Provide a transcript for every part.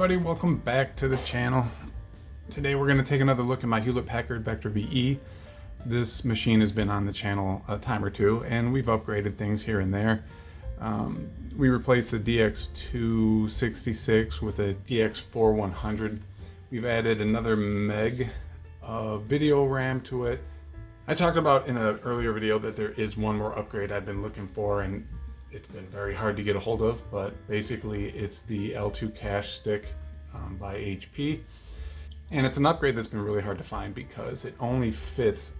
everybody, welcome back to the channel. Today we're going to take another look at my Hewlett-Packard Vectra VE. This machine has been on the channel a time or two and we've upgraded things here and there. We replaced the DX266 with a DX4100. We've added another meg of video RAM to it. I talked about in an earlier video that there is one more upgrade I've been looking for and it's been very hard to get a hold of, but basically it's the L2 cache stick by HP. And it's an upgrade that's been really hard to find because it only fits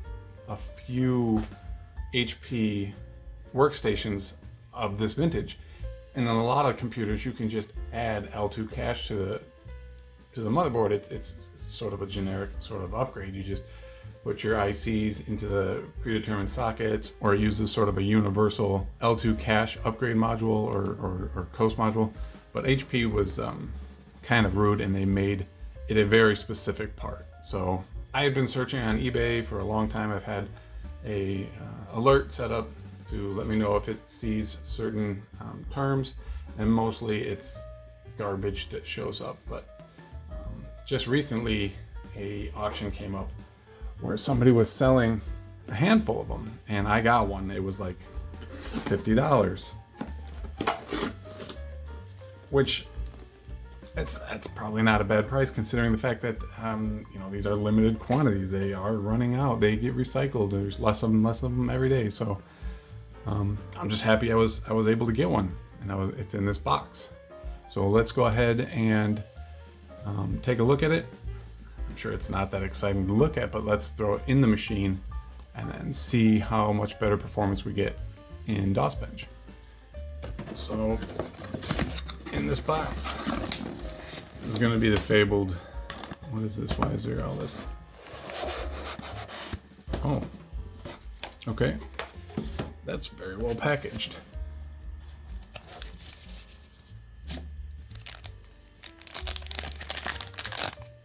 a few HP workstations of this vintage. And on a lot of computers you can just add L2 cache to the motherboard. It's sort of a generic sort of upgrade. You just put your ICs into the predetermined sockets or use this sort of a universal L2 cache upgrade module or coast module. But HP was kind of rude and they made it a very specific part. So I had been searching on eBay for a long time. I've had a alert set up to let me know if it sees certain terms, and mostly it's garbage that shows up. But just recently a auction came up where somebody was selling a handful of them and I got one. It was like $50, which that's probably not a bad price considering the fact that you know, these are limited quantities. They are running out, they get recycled. There's less of them every day. So I'm just happy I was able to get one, and it's in this box. So let's go ahead and take a look at it. I'm sure it's not that exciting to look at, but let's throw it in the machine and then see how much better performance we get in DOS Bench. So in this box is going to be the fabled, what is this? Why is there all this? Oh, okay. That's very well packaged.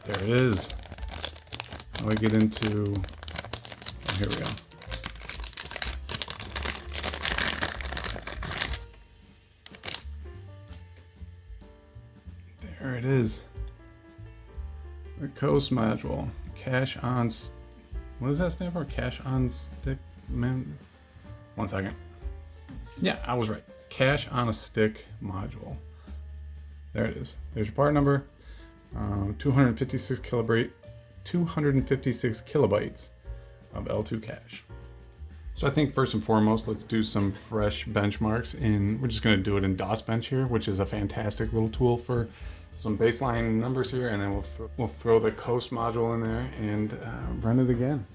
There it is. Now we get into, oh, here we go. There it is. The coast module. Cache on, what does that stand for? Cache on stick, man. One second. Yeah, I was right. Cache on a stick module. There it is. There's your part number. 256 kilobytes of L2 cache. So I think first and foremost, let's do some fresh benchmarks we're just going to do it in DOS Bench here, which is a fantastic little tool for some baseline numbers here, and then we'll throw the coast module in there and run it again.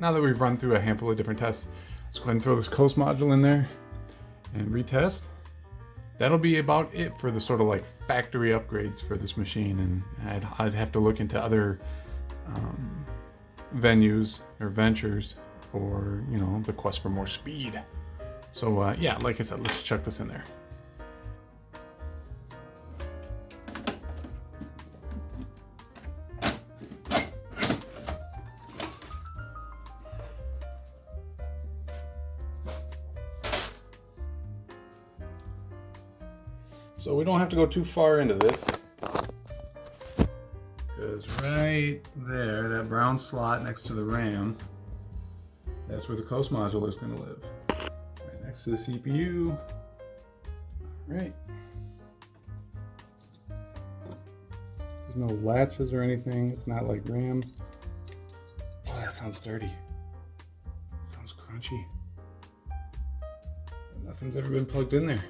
now that we've run through a handful of different tests, let's go ahead and throw this coast module in there and retest. That'll be about it for the sort of like factory upgrades for this machine, and I'd have to look into other venues or ventures for, you know, the quest for more speed. So yeah, like I said, let's chuck this in there. So we don't have to go too far into this, because right there, that brown slot next to the RAM, that's where the coast module is going to live. Right next to the CPU. All right. There's no latches or anything. It's not like RAM. Oh, that sounds dirty. Sounds crunchy. Nothing's ever been plugged in there.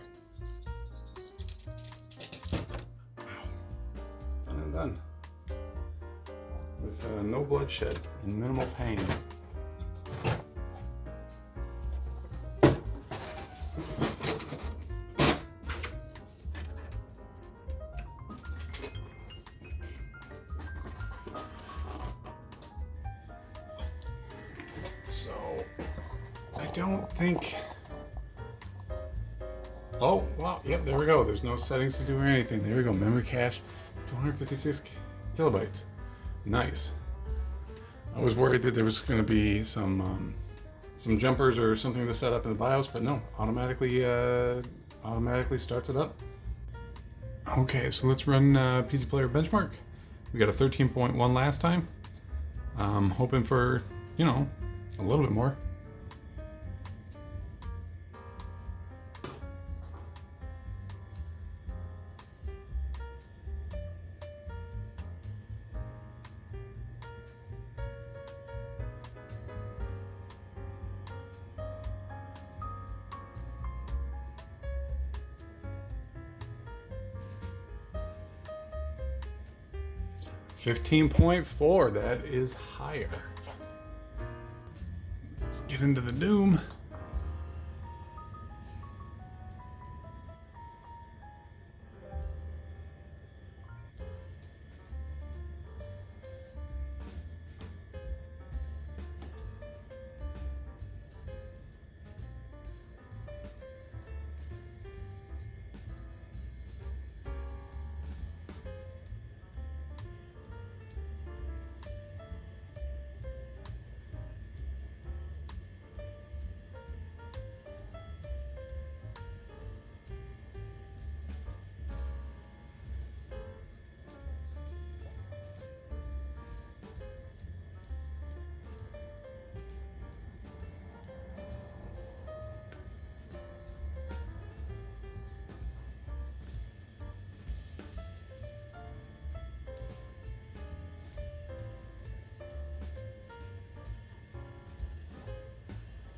Done and done. With no bloodshed and minimal pain. So, I don't think... Oh, wow, yep, there we go. There's no settings to do or anything. There we go, memory cache, 256 kilobytes. Nice. I was worried that there was going to be some jumpers or something to set up in the BIOS, but no, automatically starts it up. Okay, so let's run PC Player benchmark. We got a 13.1 last time. Hoping for, you know, a little bit more. $15.4, that is higher. Let's get into the Doom.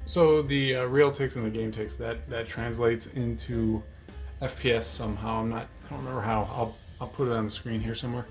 So the real ticks and the game ticks, that translates into FPS somehow. I don't remember how. I'll put it on the screen here somewhere.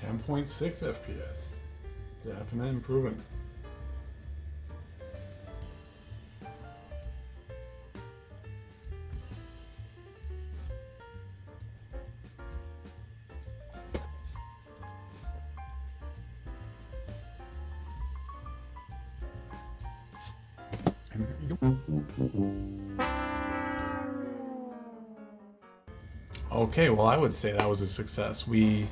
10.6 FPS. Definite improvement. And there you go. Okay, well, I would say that was a success. We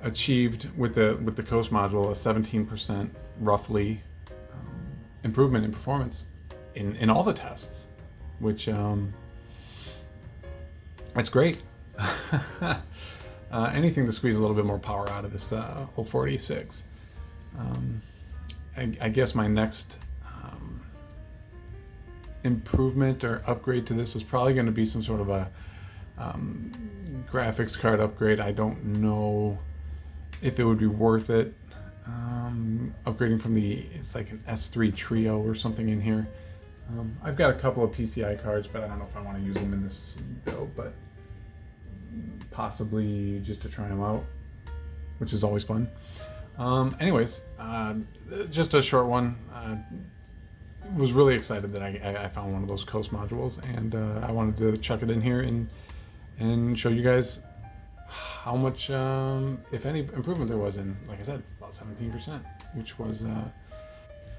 achieved with the Coast module a 17% roughly improvement in performance in all the tests, which that's great. Anything to squeeze a little bit more power out of this old 46. I guess my next improvement or upgrade to this is probably going to be some sort of a graphics card upgrade. I don't know if it would be worth it. Upgrading from it's like an S3 Trio or something in here. I've got a couple of PCI cards, but I don't know if I want to use them in this build, but possibly just to try them out, which is always fun. Anyways, just a short one. Was really excited that I found one of those Coast modules, and I wanted to chuck it in here and show you guys how much, if any, improvement there was in, like I said, about 17%, which was,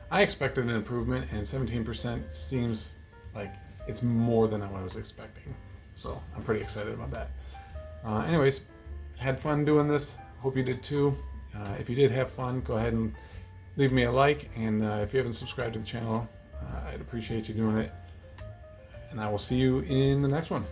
I expected an improvement, and 17% seems like it's more than I was expecting. So I'm pretty excited about that. Anyways, had fun doing this. Hope you did too. If you did have fun, go ahead and leave me a like, and if you haven't subscribed to the channel, I'd appreciate you doing it. And I will see you in the next one.